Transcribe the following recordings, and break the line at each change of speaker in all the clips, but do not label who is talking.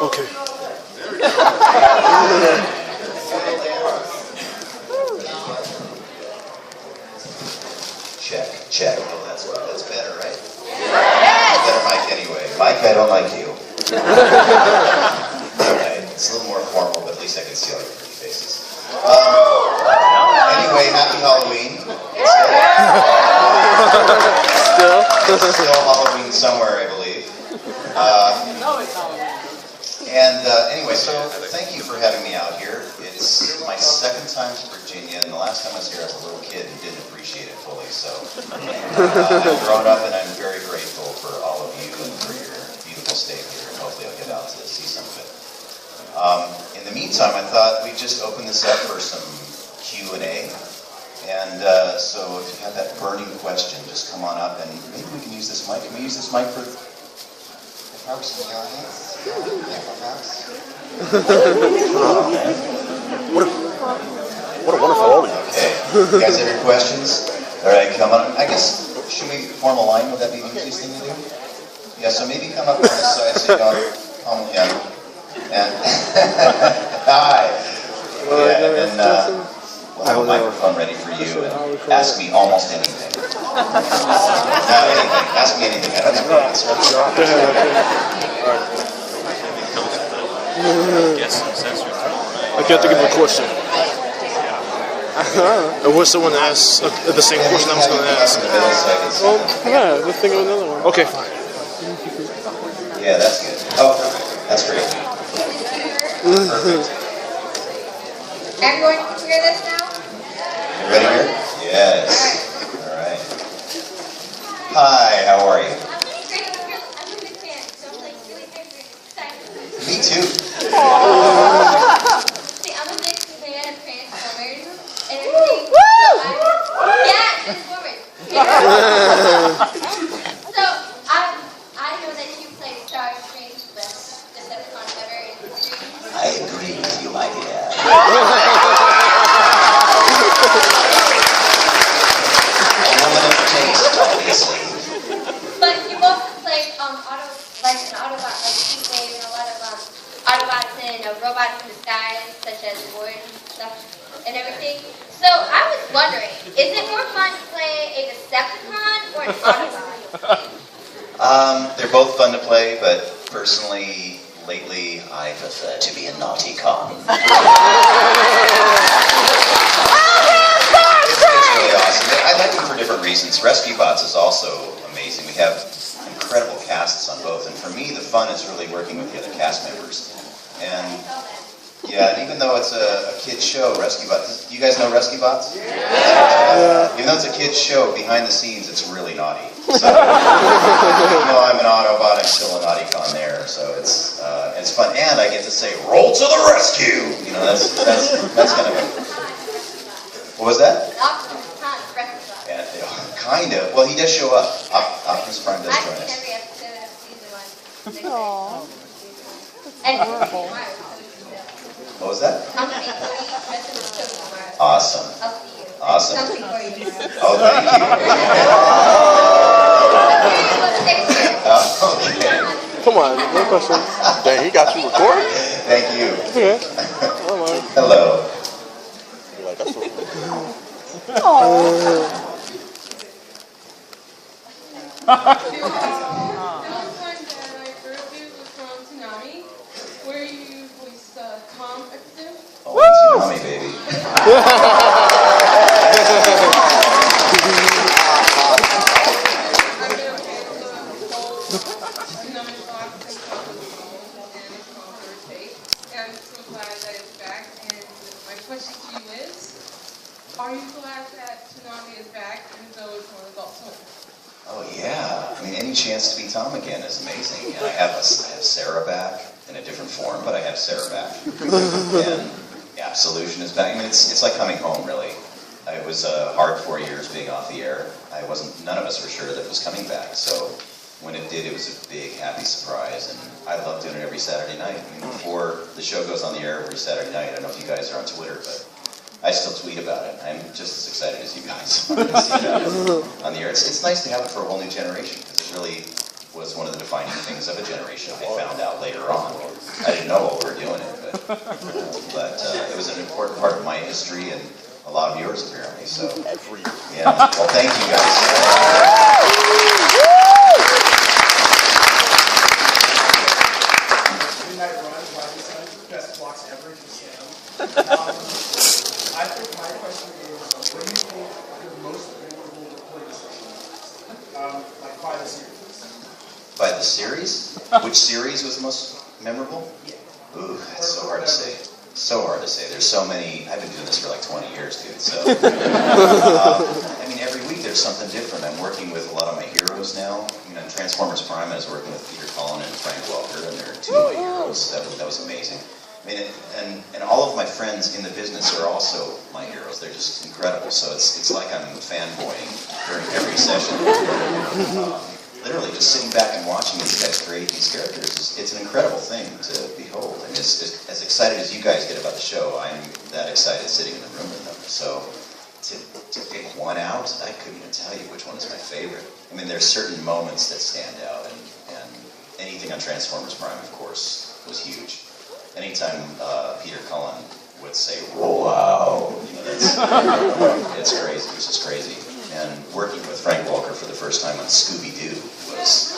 Okay.
Check. Oh, that's better, right? Better mic anyway. Mike, I don't like you. Right. It's a little more formal, but at least I can see all your pretty faces. Anyway, happy Halloween. Still Halloween somewhere, I believe. Anyway, so thank you for having me out here. It's my second time to Virginia, and the last time I was here I was a little kid and didn't appreciate it fully, so I've grown up and I'm very grateful for all of you and for your beautiful state here, and hopefully I'll get out to see some of it. In the meantime, I thought we'd just open this up for some Q&A, and so if you have that burning question, just come on up, and maybe we can use this mic. Can we use this mic for the folks in the audience?
What a wonderful audience.
Okay. You guys have your questions? All right, come on. I guess, should we form a line? Would that be the easiest thing to do? Yeah, so maybe come up on this side so you don't calm down. And hi. Yeah, and we'll have a microphone ready for you and ask me almost anything. Not anything. Ask me anything. I don't have an answer.
I got to give a question. And what's the one that asks the same question I was going to ask? Well, yeah, let's think of another one. Okay, fine.
Yeah, that's good. Oh, that's great. Perfect.
Everyone can hear this now?
You ready here? Yes. All right. Hi, how are you?
I'm really great. I'm a big fan, so I'm like really hyper excited.
Me too.
See, I'm a big fan of Transformers and everything. Yeah, Transformers. So I know that you play Star Strange, the Decepticon ever in history.
I agree with you, my dear. A woman of taste, obviously.
But you also played an Autobot, like Heatwave, and a lot of Autobots and robots in disguise, such as Ford and stuff, and everything. So I was wondering, is it more fun to play a Decepticon or an Autobot?
They're both fun to play, but personally, lately, I prefer to be a naughty con. It's really awesome. I like them for different reasons. Rescue Bots is also amazing. We have incredible casts on both, and for me, the fun is really working with the other cast members. And yeah, and even though it's a kid's show, Rescue Bots, do you guys know Rescue Bots? Yeah. Even though it's a kid's show, behind the scenes, it's really naughty. So, even though I'm an Autobot, I'm still a naughty con there. So it's fun, and I get to say, "Roll to the rescue!" You know, that's kind of. What was that? Yeah, kind of. Well, he does show up. Optimus Prime does join us.
Every episode of season 1. Aww. And
what was that?
Awesome.
Awesome.
I'll see you.
Awesome.
Something for you.
Oh, thank you. Okay.
Come on, no question. Dang, he got you recording?
Thank you.
Okay.
Hello.
You're like, that's what...
Where you voice Tom episode?
Oh, tsunami, baby.
And I'm so glad that it's back. And my question to you is, are you glad that Tsunami is back, even though it's on Adult Swim?
Oh yeah. I mean, any chance to be Tom again is amazing. And I have Sarah back in a different form, but I have Sarah back. And Absolution is back. I mean, it's like coming home, really. It was a hard 4 years being off the air. None of us were sure that it was coming back. So when it did, it was a big, happy surprise. And I love doing it every Saturday night. I mean, before the show goes on the air every Saturday night, I don't know if you guys are on Twitter, but I still tweet about it. I'm just as excited as you guys to see it on the air. It's nice to have it for a whole new generation, because it really was one of the defining things of a generation. I found out later on. I didn't didn't know what we were doing it, but it was an important part of my history and a lot of yours apparently. So yeah, well, thank you guys.
Midnight Run, Wiley Son, best blocks ever to Sam. I think my question is, what do you think your most memorable recording session was? Like by the series?
By the series? Which series was the most memorable?
Yeah.
Ooh, that's so hard to say. So hard to say. There's so many. I've been doing this for like 20 years, dude. So, I mean, every week there's something different. I'm working with a lot of my heroes now. You know, in Transformers Prime, I was working with Peter Cullen and Frank Welker, and they're two of my heroes. That was amazing. I mean, and all of my friends in the business are also my heroes. They're just incredible. So it's like I'm fanboying during every session. Literally, just sitting back and watching these guys create these characters, it's an incredible thing to behold. I mean, as excited as you guys get about the show, I'm that excited sitting in the room with them. So to pick one out, I couldn't even tell you which one is my favorite. I mean, there's certain moments that stand out, and anything on Transformers Prime, of course, was huge. Anytime Peter Cullen would say, "Wow," you know, it's crazy. It's just crazy. And working with Frank Welker for the first time on Scooby-Doo was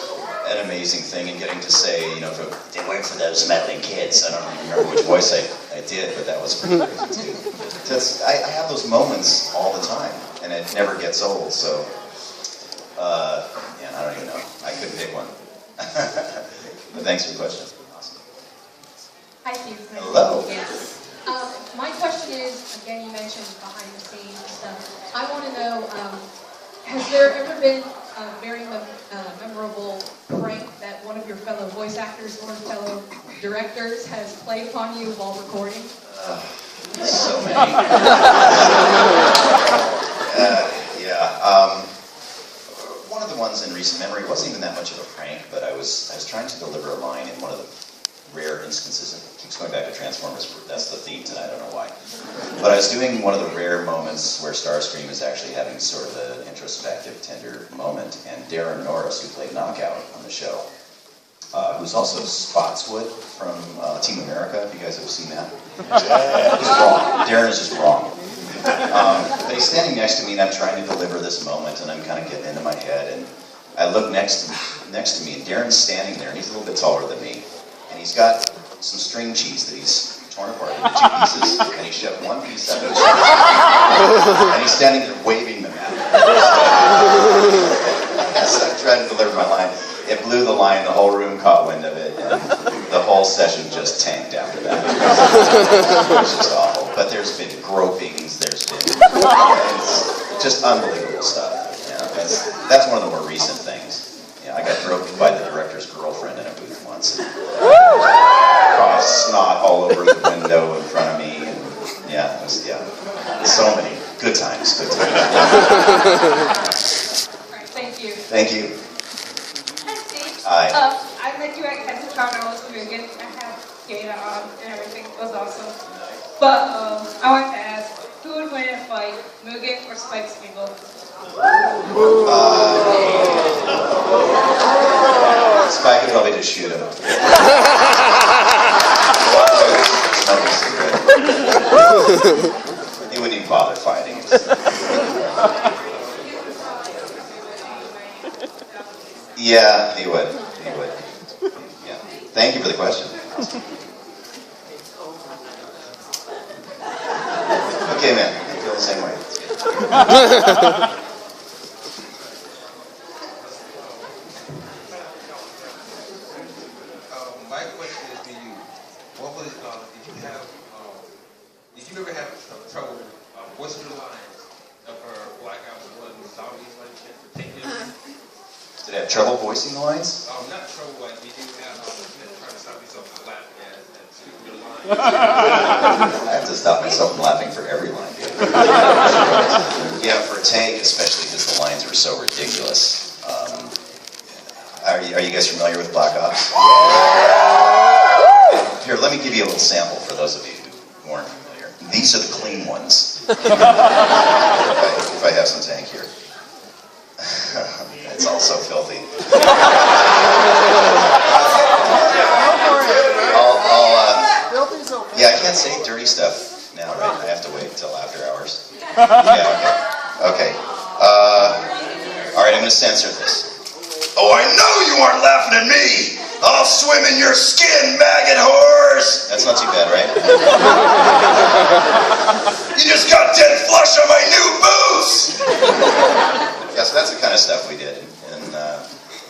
an amazing thing, and getting to say, you know, they work for those meddling kids. I don't even remember which voice I did, but that was pretty crazy too. I have those moments all the time, and it never gets old. So, yeah, I don't even know. I couldn't pick one. But thanks for the question. Awesome.
Hi, Steve.
Hello.
Yes. My question is, again, you mentioned behind the scenes and stuff. I want to know, has there ever been a very memorable prank that one of your fellow voice actors or fellow directors has played upon you while recording?
So many. Yeah. One of the ones in recent memory wasn't even that much of a prank, but I was trying to deliver a line in one of the rare instances, it keeps going back to Transformers, that's the theme tonight, I don't know why. But I was doing one of the rare moments where Starscream is actually having sort of an introspective, tender moment, and Darren Norris, who played Knockout on the show, who's also Spotswood from Team America, if you guys have seen that. Just wrong. Darren is just wrong. But he's standing next to me, and I'm trying to deliver this moment, and I'm kind of getting into my head, and I look next to me, and Darren's standing there, and he's a little bit taller than me. And he's got some string cheese that he's torn apart into 2 pieces, and he shoved one piece out of each and he's standing there waving them at me. As I'm trying to deliver my line, it blew the line, the whole room caught wind of it, and the whole session just tanked after that. It was just awful. But there's been gropings, there's been it's just unbelievable stuff. You know, that's one of the more recent things. You know, I got groped by the director's girlfriend in a booth once. Snot all over the window in front of me, and yeah, so many good times.
All right, thank you.
Thank you.
Hi, Steve.
Hi.
I met you at Kensington. I was Mugen. I had Gata on and everything. It was awesome. But I wanted to ask, who would win in a fight, Mugen or Spike Spiegel?
Spike would probably just shoot him. He wouldn't even bother fighting. Yeah, he would. Yeah. Thank you for the question. Okay, man. I feel the same way.
My question is to you. What was, did you ever have trouble voicing the lines of her Black Ops 1 zombies by any chance particularly?
Did I have trouble voicing the lines?
Not trouble, like did you have trying to stop yourself from laughing and speaking your lines?
I have to stop myself from laughing for every line. Yeah, for Tank especially, because the lines were so ridiculous. Are you guys familiar with Black Ops? Here, let me give you a little sample for those of you who aren't familiar. These are the clean ones. If I have some Tank here. It's all so filthy. can't say dirty stuff now, right? I have to wait until after hours. Yeah, okay. All right, I'm going to censor this. Oh, I know you aren't laughing at me! I'll swim in your skin, maggot whores! That's not too bad, right? You just got dead flush on my new boots! Yeah, so that's the kind of stuff we did. And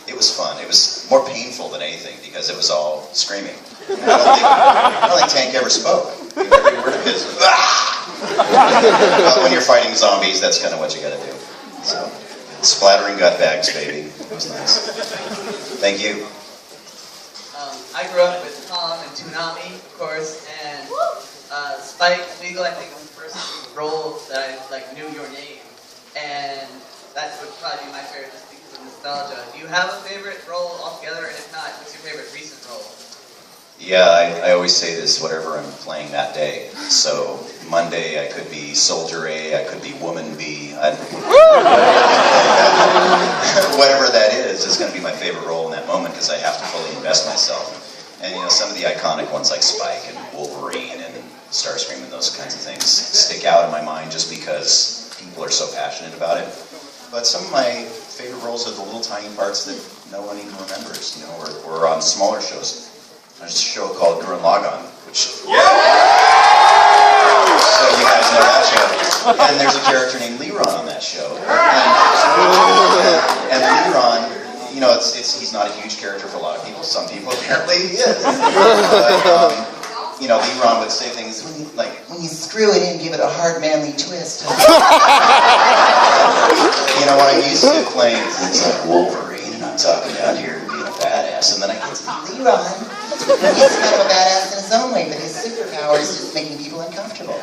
it was fun. It was more painful than anything because it was all screaming. I don't think Tank ever spoke. Every word of his was, ah! Well, when you're fighting zombies, that's kind of what you got to do. So, splattering gut bags, baby. It was nice. Thank you.
I grew up with Tom and Toonami, of course, and Spike Spiegel, I think, was the first role that I knew your name, and that would probably be my favorite just because of nostalgia. Do you have a favorite role altogether, and if not, what's your favorite recent role?
Yeah, I always say this, whatever I'm playing that day. So, Monday I could be Soldier A, I could be Woman B, whatever that is going to be my favorite role in that moment because I have to fully invest myself. And you know, some of the iconic ones like Spike and Wolverine and Starscream and those kinds of things stick out in my mind just because people are so passionate about it. But some of my favorite roles are the little tiny parts that no one even remembers, you know, or on smaller shows. There's a show called Gurren Lagann, which... So you guys know that show. And there's a character named Leron on that show. And Leron, you know, he's not a huge character for a lot of people. Some people apparently he is. But, you know, Leron would say things like, when you screw it in, give it a hard, manly twist. You know, when I'm used to playing things like Wolverine, and I'm talking out here being a badass, and then I get to Leron. He's kind of a badass in his own way, but his superpower is just making people uncomfortable.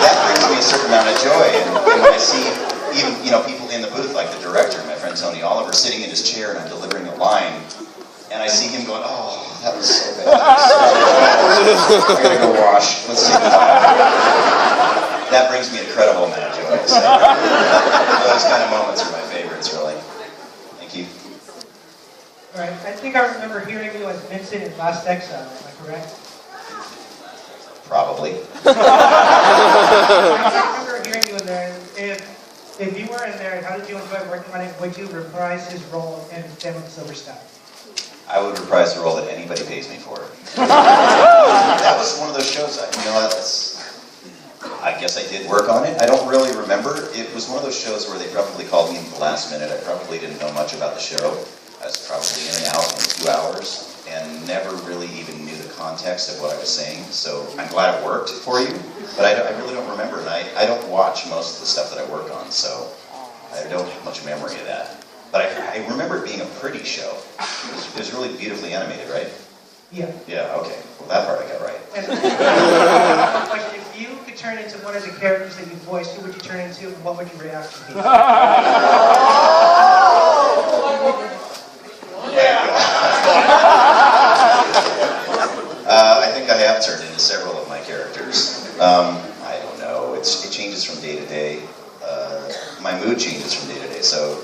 That brings me a certain amount of joy, and when I see even, you know, people in the booth, like the director, my friend Tony Oliver, sitting in his chair and I'm delivering a line, and I see him going, oh, that was so bad. I gotta go wash. Let's see. That brings me an incredible amount of joy. So, those kind of moments are my favorites, really. Thank you.
All right, I think I remember hearing you as Vincent in Last Exile, am I correct?
Probably.
I remember hearing you in there. If you were in there, how did you enjoy working on it? Would you reprise his role in Family Silver Star?
I would reprise the role that anybody pays me for. That was one of those shows, you know, I guess I did work on it. I don't really remember. It was one of those shows where they probably called me in the last minute. I probably didn't know much about the show. I was probably in and out in 2 hours and never really even knew the context of what I was saying. So I'm glad it worked for you, but I really don't remember. And I don't watch most of the stuff that I work on, so I don't have much memory of that. But I remember it being a pretty show. It was really beautifully animated, right?
Yeah.
Yeah, okay. Well, that part I got right.
If you could turn into one of the characters that you voiced, who would you turn into and what would your reaction be?
I think I have turned into several of my characters. I don't know. It changes from day to day. My mood changes from day to day, so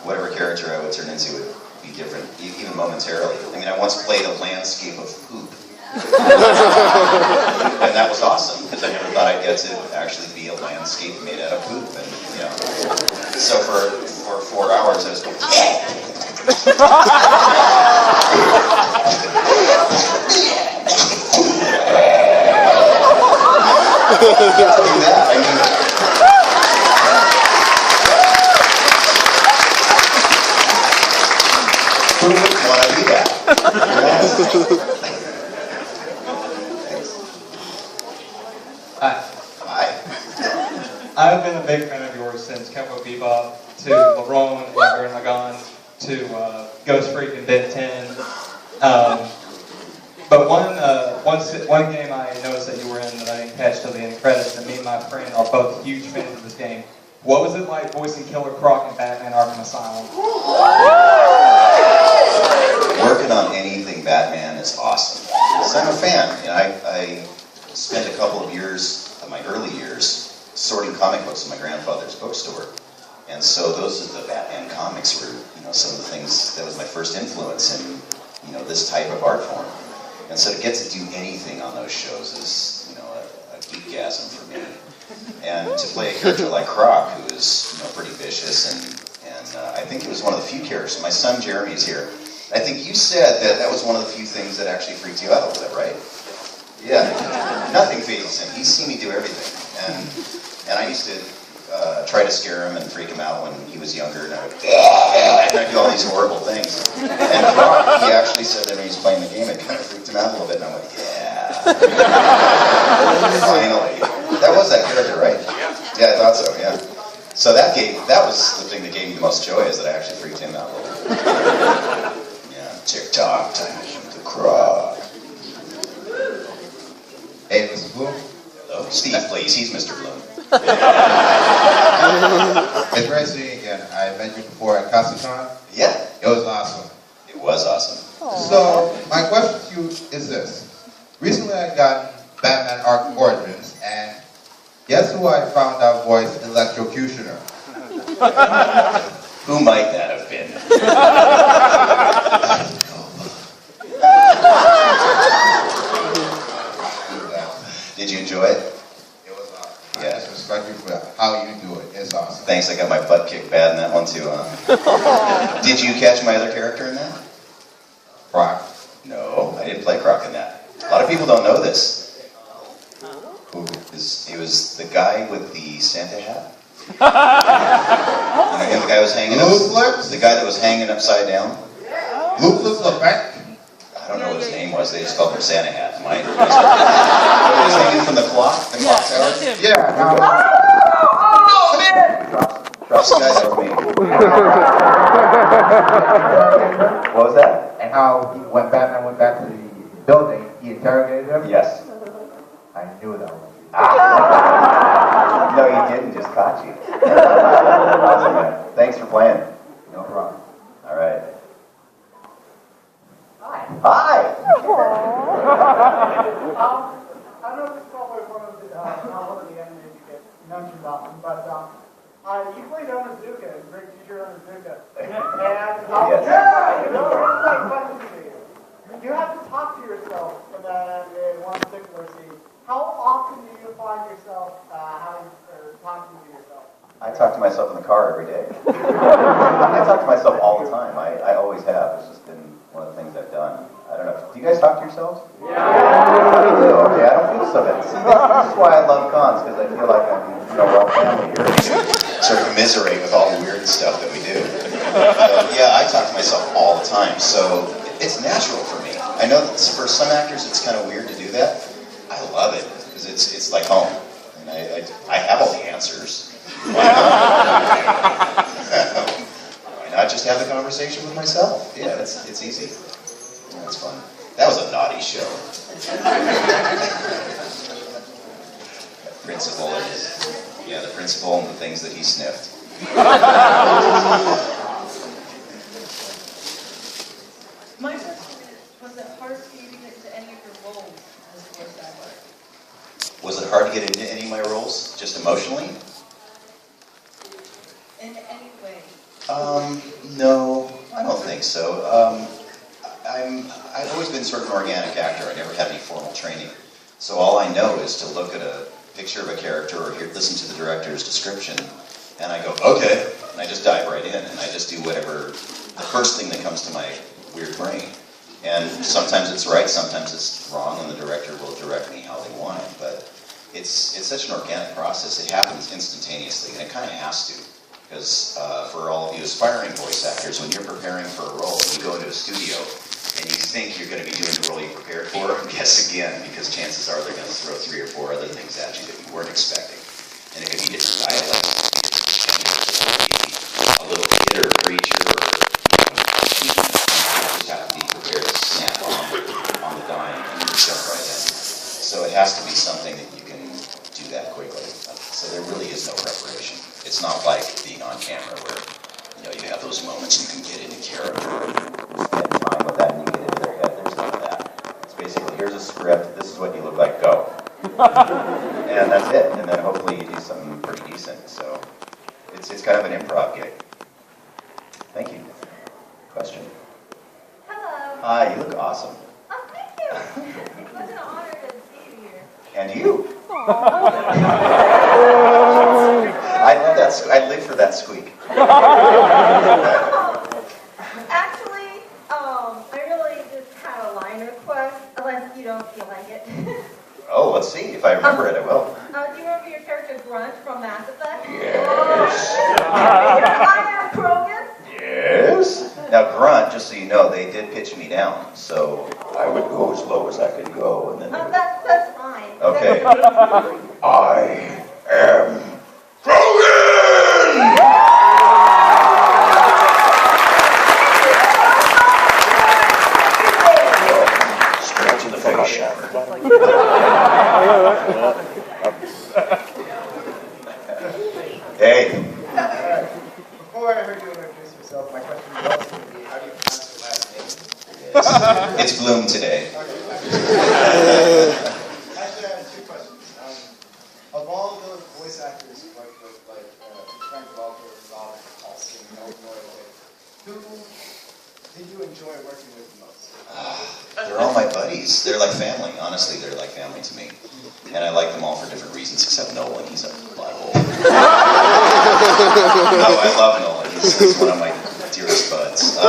whatever character I would turn into would be different, even momentarily. I mean, I once played a landscape of poop. And that was awesome, because I never thought I'd get to actually be a landscape made out of poop. And, you know, so for 4 hours I was going, who would want to do that?
Hi.
Hi.
I've been a big fan of yours since Cowboy Bebop to LeBron and Gurren Lagann to Ghost Freak and Ben 10. But one game I noticed that you were in that I didn't catch till the end credits, and me and my friend are both huge fans of this game. What was it like voicing Killer Croc in Batman Arkham Asylum?
Working on anything Batman is awesome. So I'm a fan. You know, I spent a couple of years, my early years, sorting comic books in my grandfather's bookstore. And so those are the Batman comics were, you know, some of the things that was my first influence in, you know, this type of art form. And so to get to do anything on those shows is, you know, a geekgasm for me. And to play a character like Croc, who is, you know, pretty vicious, and I think it was one of the few characters. My son Jeremy is here. I think you said that was one of the few things that actually freaked you out. Was that right? Yeah. Nothing phases him. He's seen me do everything, and I used to try to scare him and freak him out when he was younger, and I'd do all these horrible things. And Croc, he actually said that when he was playing the game, it kind of freaked him out a little bit, and I went, yeah. Finally. That was that character, right? Yeah, I thought so, yeah. So that was the thing that gave me the most joy, is that I actually freaked him out a little bit. Yeah, TikTok, time to shoot the Croc.
Hey, Mr. Blum.
Hello? Steve, please, he's Mr. Blum.
It's great seeing you again. I met you before at CasaCon.
Yeah.
It was awesome.
It was awesome.
So, my question to you is this. Recently I got Batman Arkham Origins, and guess who I found out voiced Electrocutioner?
Who might that have been? Did you enjoy it?
It was awesome.
Yeah.
I just respect you for how you do it. It's awesome.
Thanks, I got my butt kicked bad in that one too. Did you catch my other character in that?
Croc.
No, I didn't play Croc in that. A lot of people don't know this. He was the guy with the Santa hat. You know, the guy was hanging the guy that was hanging upside down.
Ruthless Levesque.
I don't know what his name was. They just called him Santa Hat. Mine. He was hanging from the clock tower.
Yeah.
Oh man! Trust guys, that was me. What was that?
And how when Batman went back to the building, he interrogated him?
Yes.
I knew that one.
No, you didn't. Just caught you. Awesome, man. Thanks for playing.
No problem.
All right.
Hi.
Hi.
I don't know if this is probably one of the animes you get mentioned on, but you played Onizuka, a great teacher Onizuka. And you have to talk to yourself in one particular scene. How often do you find yourself talking to yourself?
I talk to myself in the car every day. I talk to myself all the time. I always have. It's just been one of the things I've done. I don't know. Do you guys talk to yourselves? Yeah. Okay, I don't feel so bad. See, this is why I love cons, because I feel like I'm, we're all family here. Sort of commiserate with all the weird stuff that we do. Yeah, I talk to myself all the time, so it's natural for me. I know that for some actors it's kind of weird to do that. I love it, because it's like home. And I have all the answers. Why not just have the conversation with myself? Yeah, it's easy. Yeah, it's fun. That was a naughty show. Principal and the principal and the things that he sniffed.
My question is, was it hard for you to get into any of your roles as a voice actor?
Was it hard to get into any of my roles, just emotionally?
In any way?
No, I don't think so. I've always been sort of an organic actor. I never had any formal training. So all I know is to look at a picture of a character or listen to the director's description, and I go, okay, and I just dive right in, and I just do whatever, the first thing that comes to my weird brain. And sometimes it's right, sometimes it's wrong, and the director will direct me how they want it, but it's such an organic process. It happens instantaneously, and it kind of has to. Because for all of you aspiring voice actors, when you're preparing for a role, you go into a studio and you think you're going to be doing the role you prepared for, guess again, because chances are they're going to throw 3 or 4 other things at you that you weren't expecting. And it could be different dialects, a little kid or a creature, or you just have to be prepared to snap on the dime and jump right in. So it has to be something that you can do that quickly. So there really is no preparation. It's not like being on camera where you have those moments you can get into character and spend time with that and you get into their head. There's none of that. It's basically, here's a script, this is what you look like, go. And that's it. And then hopefully you do something pretty decent. So it's kind of an improv gig. Thank you. Question?
Hello.
Hi, you look awesome.
Oh, thank you. an honor to see you here.
And you. I love that. I live for that squeak.
Actually, I really just had a line request, unless you don't feel like it.
Oh, let's see. If I remember it, I will.
Do you remember your character Grunt from Mass Effect?
Yes.
I am Krogan.
Yes. Now, Grunt, just so you know, they did pitch me down, so I would go as low as I could go, and then.
That's fine.
Okay. I am Krogan! Straight to the face, Shabber. Hey.
Before I heard you introduce yourself, my question was also going to be, how do you pronounce your last name?
It's Blum today.
Actually, I have two questions. Of all the voice actors you worked with, like Frank Welker, Rob Paulson, who did you enjoy working with the most?
They're all my buddies. They're like family. Honestly, they're like family to me. And I like them all for different reasons, except Nolan. He's a butthole. No, I love Nolan. He's one of my dearest buds. I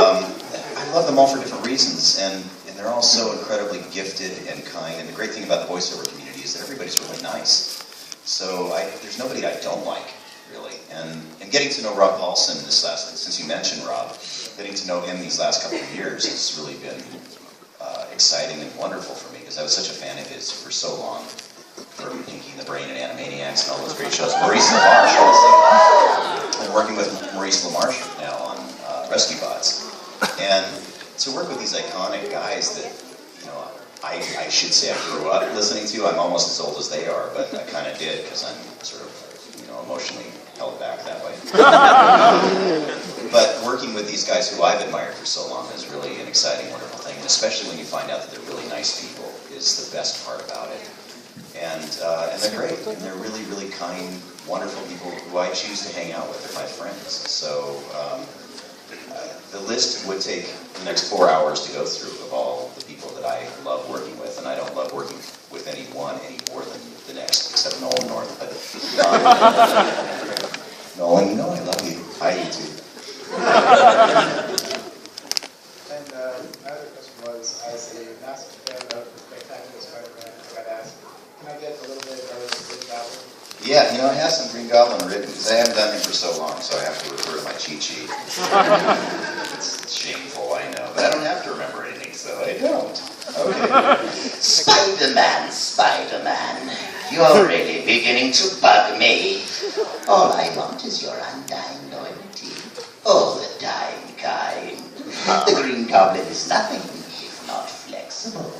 love them all for different reasons, and they're all so incredibly gifted and kind. And the great thing about the voiceover community is that everybody's really nice. So there's nobody I don't like, really. And getting to know Rob Paulson since you mentioned Rob, getting to know him these last couple of years has really been exciting and wonderful for me, because I was such a fan of his for so long. For Pinky and the Brain and Animaniacs and all those great shows. Maurice LaMarche also. I'm working with Maurice LaMarche now on Rescue Bots. And to work with these iconic guys that, you know, I should say I grew up listening to. I'm almost as old as they are, but I kind of did, because I'm sort of, you know, emotionally held back that way. But working with these guys who I've admired for so long is really an exciting, wonderful thing. And especially when you find out that they're really nice people is the best part about it. And they're great, and they're really, really kind, wonderful people who I choose to hang out with. They're my friends. So the list would take the next 4 hours to go through of all the people that I love working with, and I don't love working with any one any more than the next, except Nolan North. But Nolan, you know I love you. I do too.
And my other question was, as a massive fan of the Spectacular Spider-Man, I got to ask, can I get a little bit of Green Goblin?
Yeah, you know, I have some Green Goblin written, because I haven't done it for so long, so I have to refer to my cheat sheet. It's shameful, I know, but I don't have to remember anything, so I don't. Okay.
Spider-Man, Spider-Man, you're really beginning to bug me. All I want is your undying loyalty. Oh, the dying kind. The Green Goblin is nothing if not flexible.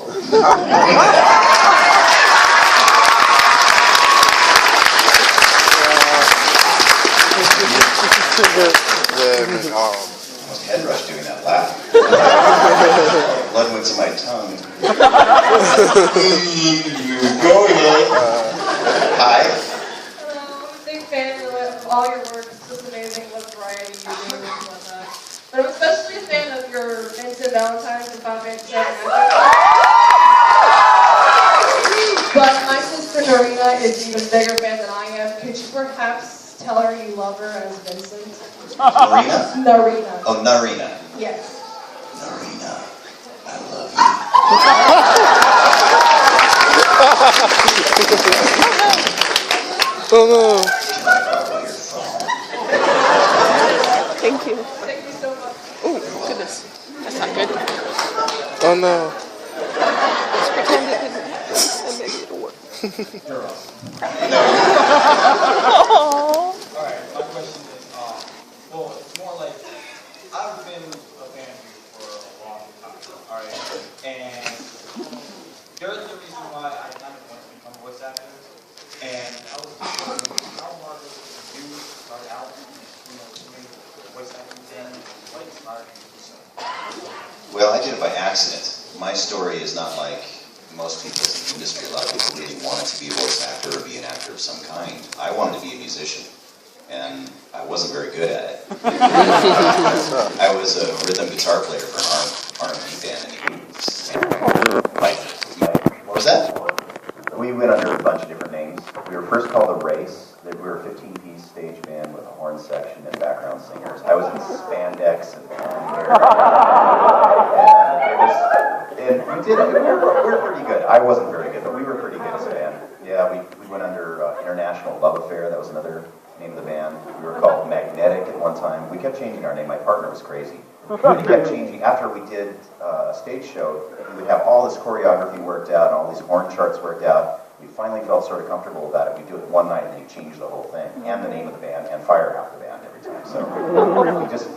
Almost head rush doing that laugh. Blood went to my tongue. Go ahead. Hi.
Hello, I'm a big fan of all your work. It's just amazing what variety you do and whatnot. But I'm especially a fan of your Vincent Valentine's and Final Fantasy VII. But my sister Narina is an even bigger fan than I am. Could you perhaps tell her you love her as Vincent?
Narina?
Narina.
Oh, Narina.
Yes.
Narina, I love you.
Oh no.
Can I borrow your phone?
Thank you. Thank you so much.
Oh, goodness. That's not good.
Oh no.
Let's pretend it didn't happen, and maybe it'll work.
You're awesome. Alright, my question is, well, it's more like, I've been a fan of you for a long time, alright? And there's the reason why I kind of want to become voice actors. And I was just wondering, how hard was it for you to start out, you know, doing voice acting thing? What inspired you to do so?
Well, I did it by accident. My story is not like most people in the industry. A lot of people really wanted to be a voice actor or be an actor of some kind. I wanted to be a musician, and I wasn't very good at it. I was a rhythm guitar player for an R&B band, and my section and background singers. I was in spandex and hair. And we were pretty good. I wasn't very good, but we were pretty good as a band. Yeah, we went under International Love Affair. That was another name of the band. We were called Magnetic at one time. We kept changing our name. My partner was crazy. We kept changing. After we did a stage show, we would have all this choreography worked out and all these horn charts worked out. We finally felt sort of comfortable about it. We'd do it one night and then you change the whole thing, and the name of the band, and fire half the band every time. So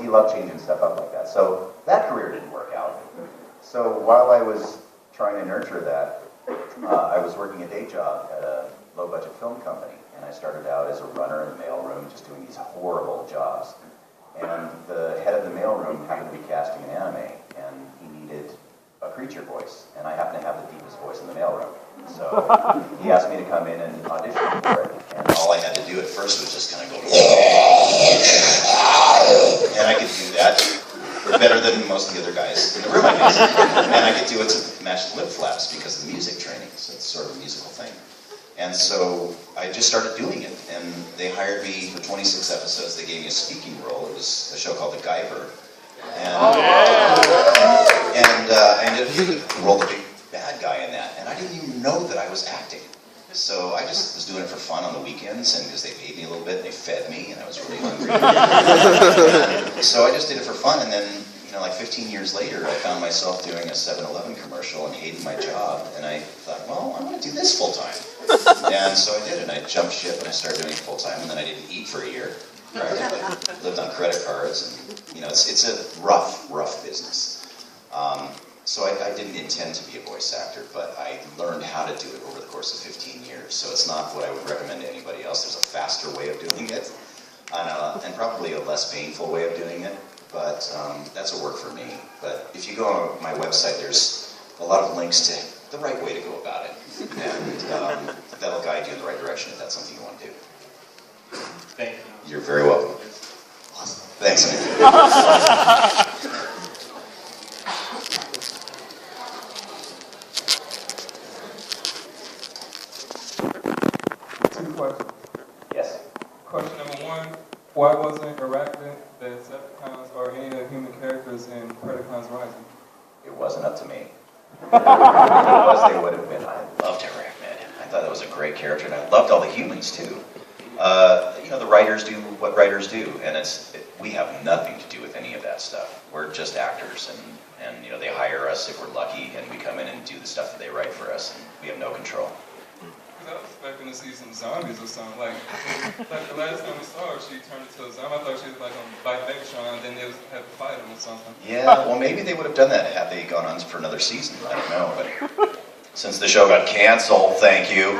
we loved changing stuff up like that. So that career didn't work out. So while I was trying to nurture that, I was working a day job at a low-budget film company, and I started out as a runner in the mailroom, just doing these horrible jobs. And the head of the mailroom happened to be casting an anime, and he needed a creature voice, and I happen to have the deepest voice in the mailroom. So he asked me to come in and audition for it, and all I had to do at first was just kind of go, and I could do that better than most of the other guys in the room, I guess. And I could do it to match the lip flaps because of the music training, so it's sort of a musical thing. And so I just started doing it, and they hired me for 26 episodes. They gave me a speaking role. It was a show called The Guyver. And I ended up getting the role of the big bad guy in that, and I didn't even know that I was acting. So I just was doing it for fun on the weekends, and because they paid me a little bit, they fed me, and I was really hungry. So I just did it for fun, and then, like 15 years later, I found myself doing a 7-Eleven commercial and hating my job, and I thought, well, I want to do this full time. And so I did, and I jumped ship, and I started doing it full time, and then I didn't eat for a year. Right? I lived on credit cards, and it's a rough business. So I didn't intend to be a voice actor, but I learned how to do it over the course of 15 years. So it's not what I would recommend to anybody else. There's a faster way of doing it, and probably a less painful way of doing it. But that's a work for me. But if you go on my website, there's a lot of links to the right way to go about it. And that'll guide you in the right direction if that's something you want to do.
Thank you.
You're very welcome. Awesome. Thanks.
Two questions.
Yes.
Question number one, why wasn't Arachnid, the Decepticons, or any of the human characters in Predacons Rising?
It wasn't up to me. If it was, they would have been. I loved Arachnid. I thought that was a great character, and I loved all the humans, too. The writers do what writers do, and we have nothing to do with any of that stuff. We're just actors, and they hire us if we're lucky, and we come in and do the stuff that they write for us, and we have no control.
I was expecting to see some zombies or something. Like the last time we saw her, she turned into a zombie. I thought she was like on Megatron, and then they had to fight him or something.
Yeah, well, maybe they would have done that had they gone on for another season. I don't know, but since the show got canceled, thank you.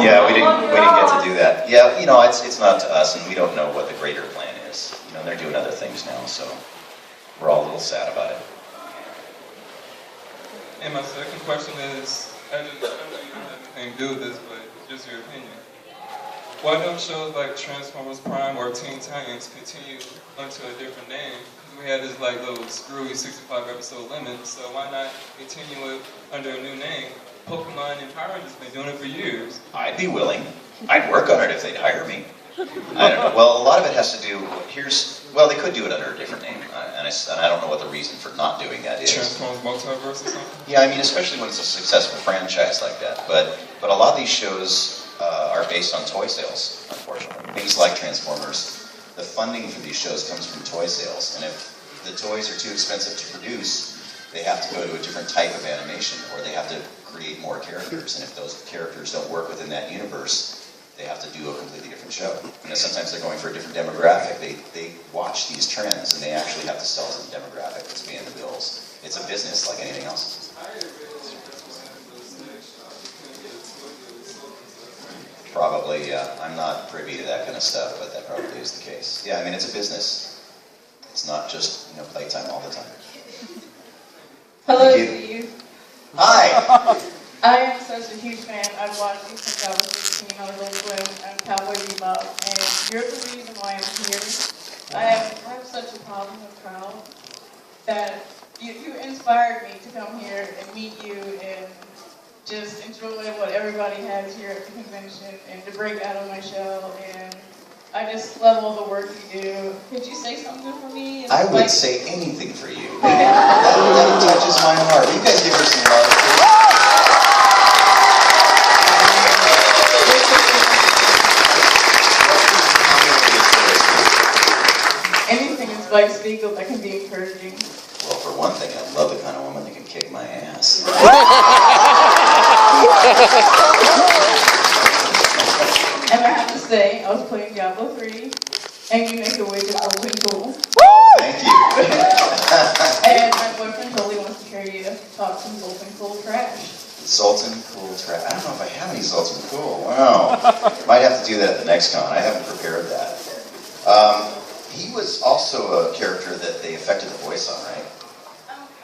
Yeah, we didn't get to do that. Yeah, it's not to us, and we don't know what the greater plan is. They're doing other things now, so we're all a little sad about it.
And my second question is, I know you don't have anything to do with this, but just your opinion. Why don't shows like Transformers Prime or Teen Titans continue under a different name? Because we had this little screwy 65 episode limit, so why not continue it under a new name? Pokemon and Power Rangers have been doing it for years.
I'd be willing. I'd work on it if they'd hire me. I don't know. Well, a lot of it has to do, they could do it under a different name, and I don't know what the reason for not doing that is.
Transformers Multiverse or something?
Yeah, especially when it's a successful franchise like that. But a lot of these shows are based on toy sales, unfortunately. Things like Transformers, the funding for these shows comes from toy sales, and if the toys are too expensive to produce, they have to go to a different type of animation, or they have to create more characters, and if those characters don't work within that universe, they have to do a completely different show. Sometimes they're going for a different demographic. They watch these trends, and they actually have to sell to the demographic that's paying the bills. It's a business like anything else. Probably, yeah. I'm not privy to that kind of stuff, but that probably is the case. Yeah, it's a business. It's not just, playtime all the time.
Hello, Steve.
Hi!
I am such a huge fan. I've watched you since I was 16 on Adult Swim and Cowboy Bebop, and you're the reason why I'm here. I have such a problem with crowds that you inspired me to come here and meet you and just enjoy what everybody has here at the convention and to break out of my shell. And I just love all the work you do. Could you say something for me?
I would say anything for you. That touches my heart. You guys give her some love,
please. Anything in Spike Spiegel that can be encouraging.
Well, for one thing, I love the kind of woman that can kick my ass.
And I have to say, I was playing Diablo 3, and you make the witch of Bullwinkle.
Thank you.
And my boyfriend totally wants to hear you talk some Bullwinkle trash.
Sultan Cool Trash. I don't know if I have any Sultan Cool. Wow. Might have to do that at the next con. I haven't prepared that. He was also a character that they affected the voice on, right?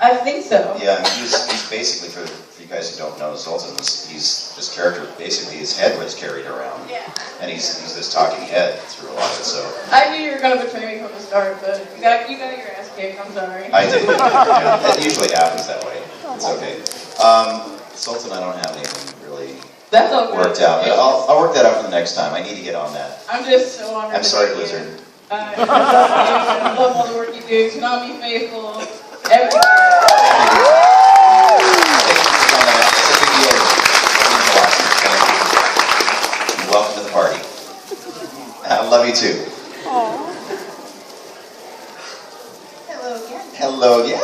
I think so.
Yeah, I mean, he's basically, for you guys who don't know, Sultan, he's this character, basically his head was carried around. Yeah. And he's this talking head through a lot of it, so.
I knew you were going to betray me from the start, but you got your ass kicked, I'm sorry.
I did. Yeah, it usually happens that way. It's okay. Sultan, I don't have anything really worked out, but I'll work that out for the next time. I need to get on that.
I'm just so honored.
I'm sorry, Blizzard.
I love all the work you do. Konami Faithful. Everything.
Welcome to the party. I love you too.
Aww. Hello again.
Hello again.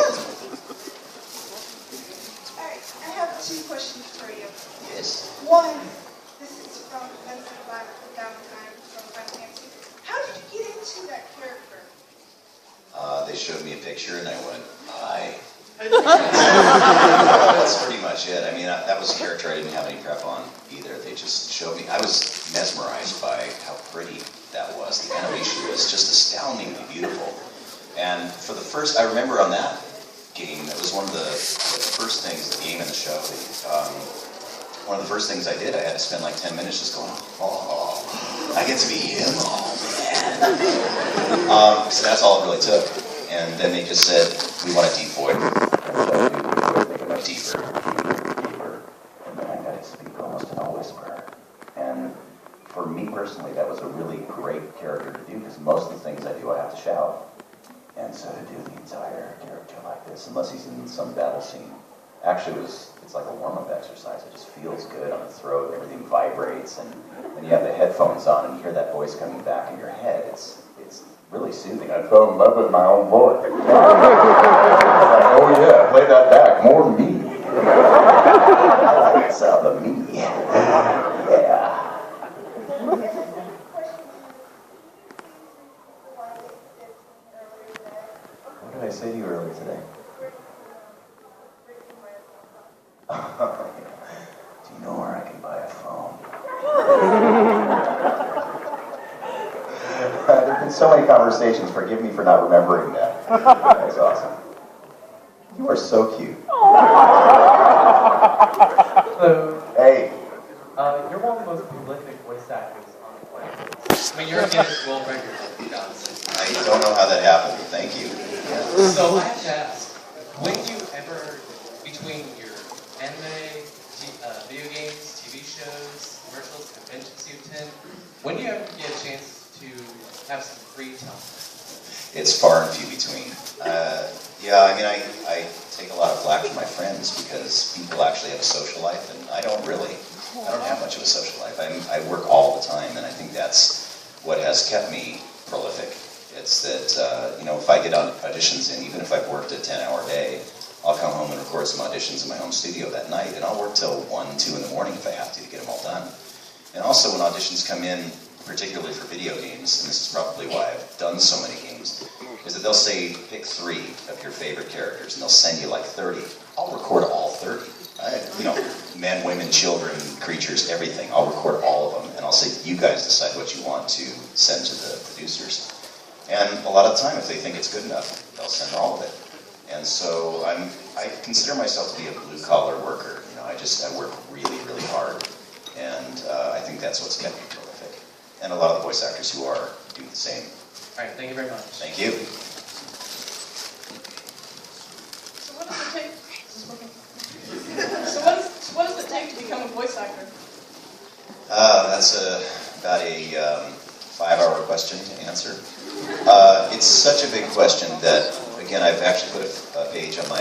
Alright, I have 2 questions for you.
Yes.
One, this is from Vincent Black Downtime from Final Fantasy. How did you get into that character?
They showed me a picture and I went, hi. That's pretty much it. I mean, that was a character I didn't have any prep on either. They just showed me. I was mesmerized by how pretty that was. The animation was just astoundingly beautiful. And for the first, I remember on that game, that was one of the first things, the game in the show, one of the first things I did, I had to spend like 10 minutes just going, oh, I get to be him, oh man. So that's all it really took. And then they just said, we want a deep voice. And so we make it deeper, and then I got to speak almost in a whisper. And for me personally, that was a really great character to do, because most of the things I do, I have to shout. And so to do the entire character like this, unless he's in some battle scene, actually it's like a warm-up exercise. It just feels good on the throat, everything vibrates, and when you have the headphones on and you hear that voice coming back in your head, it's really soothing. I fell in love with my own voice. It's like, oh yeah, play that back, more me. I like the sound of me. Yeah. What did I say to you earlier today? Do you know where I can buy a phone? There have been so many conversations. Forgive me for not remembering that. That's awesome. You are so cute.
Hello.
Hey.
You're one of the most prolific voice actors on the planet. I mean, you're a Guinness World Record.
I don't know how that happened, but thank you. Yeah.
So I have to ask, when you ever, between your anime, video games, TV shows, commercials, conventions you attend, when do you ever get a chance to have some free time?
It's far and few between. Yeah, I mean, I take a lot of flack from my friends because people actually have a social life, and I don't have much of a social life. I work all the time, and I think that's what has kept me prolific. It's that, if I get auditions in, even if I've worked a 10-hour day, I'll come home and record some auditions in my home studio that night, and I'll work till 1, 2 in the morning if I have to get them all done. And also when auditions come in, particularly for video games, and this is probably why I've done so many games, is that they'll say, pick 3 of your favorite characters, and they'll send you like 30. I'll record all 30. Men, women, children, creatures, everything. I'll record all of them, and I'll say, you guys decide what you want to send to the producers. And a lot of the time, if they think it's good enough, they'll send all of it. And so I consider myself to be a blue-collar worker. I work really, really hard, and I think that's what's kept me prolific. And a lot of the voice actors who are do the same.
All right, thank you very much.
Thank you.
So what does it take? What does it take to become a voice actor?
That's about a 5-hour question to answer. It's such a big question that, again, I've actually put a page on my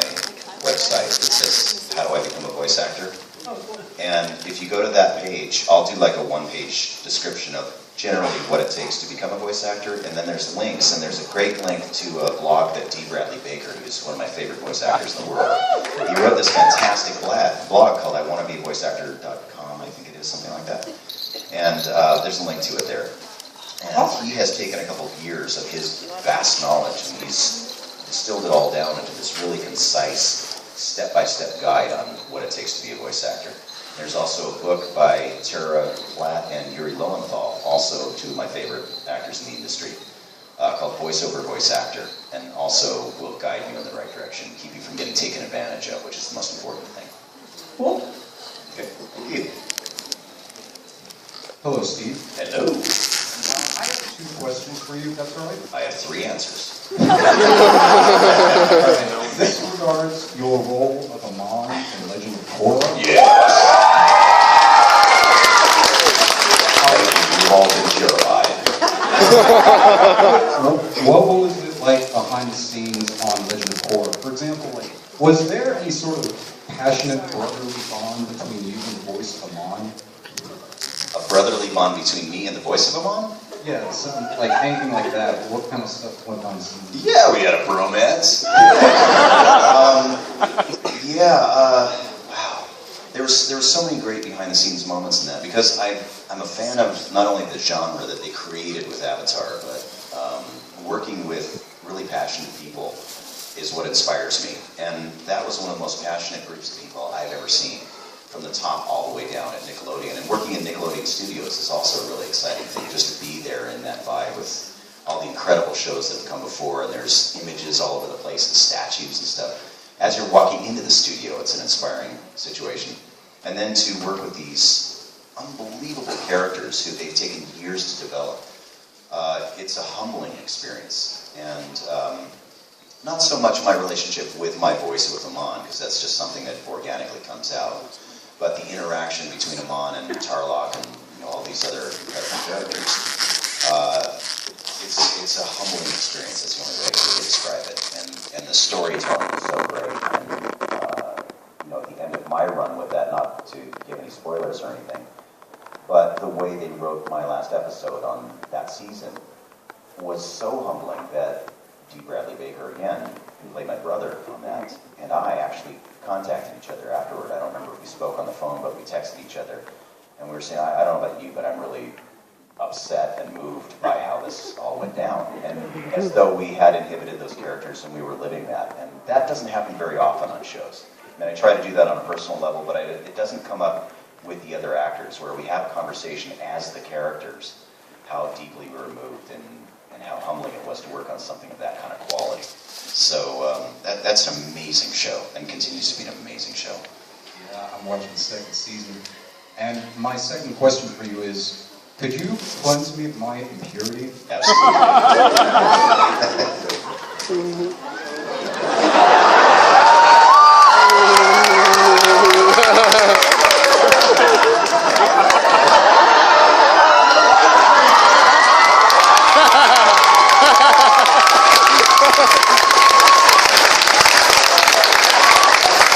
website that says, how do I become a voice actor? And if you go to that page, I'll do like a 1-page description of generally what it takes to become a voice actor, and then there's links, and there's a great link to a blog that D. Bradley Baker, who's one of my favorite voice actors in the world, he wrote this fantastic blog called iwannabeavoiceactor.com, I think it is, something like that. And there's a link to it there. And he has taken a couple of years of his vast knowledge, and he's distilled it all down into this really concise, step-by-step guide on what it takes to be a voice actor. There's also a book by Tara Platt and Yuri Lowenthal, also two of my favorite actors in the industry, called Voiceover Voice Actor, and also will guide you in the right direction, keep you from getting taken advantage of, which is the most important thing.
Cool.
Okay, thank you.
Hello, Steve.
Hello.
I have 2 questions for you, if that's all right?
I have 3 answers.
This regards your role of Amon in Legend of Korra.
Yes! You've all been purified.
What was it like behind the scenes on Legend of Korra? For example, like, was there any sort of passionate brotherly bond between you and the voice of Amon?
A brotherly bond between me and the voice of Amon?
Yeah, something, like anything like that. What kind of stuff went on scene?
Yeah, we had a bromance. Wow. There was so many great behind-the-scenes moments in that, because I'm a fan of not only the genre that they created with Avatar, but working with really passionate people is what inspires me. And that was one of the most passionate groups of people I've ever seen, from the top all the way down at Nickelodeon. And working in Nickelodeon Studios is also a really exciting thing, just to be there in that vibe with all the incredible shows that have come before, and there's images all over the place and statues and stuff. As you're walking into the studio, it's an inspiring situation. And then to work with these unbelievable characters who they've taken years to develop, it's a humbling experience. And not so much my relationship with my voice with Amon, because that's just something that organically comes out, but the interaction between Amon and Tarlok and all these other incredible characters, it's a humbling experience. That's the only way I can really describe it. And the storytelling is so great. And at the end of my run with that, not to give any spoilers or anything, but the way they wrote my last episode on that season was so humbling that D. Bradley Baker, again, who played my brother on that, and I actually contacted each other afterward. I don't remember if we spoke on the phone, but we texted each other. And we were saying, I don't know about you, but I'm really upset and moved by how this all went down. And as though we had inhibited those characters and we were living that. And that doesn't happen very often on shows. And I try to do that on a personal level, but it doesn't come up with the other actors, where we have a conversation as the characters, how deeply we were moved and how humbling it was to work on something of that kind of quality. So that's an amazing show, and continues to be an amazing show.
Yeah, I'm watching the 2nd season. And my second question for you is, could you cleanse me of my impurity?
Absolutely.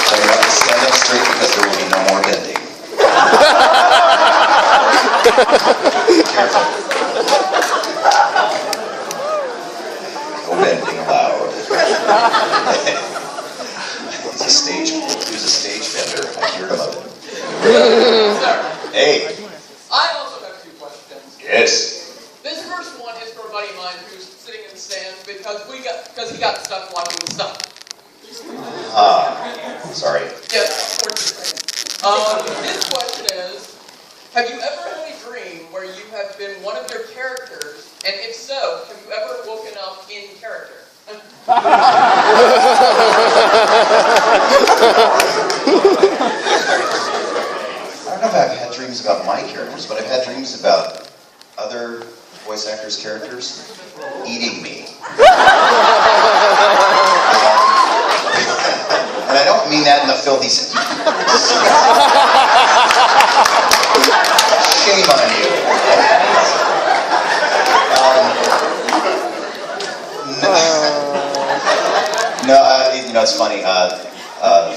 So you have to stand up straight, because there will be no more bending. Careful. No bending allowed. He's a stage bender. I cured him of it. Hey.
I also have 2 questions.
Yes.
This first one is for a buddy of mine who's sitting in the stands because he got stuck watching the stuff.
Sorry.
Yes, unfortunately. His question is, have you ever had a dream where you have been one of your characters, and if so, have you ever woken up in character?
I don't know if I've had dreams about my characters, but I've had dreams about other voice actors' characters eating me. And I don't mean that in a filthy sense. Shame on you. it's funny.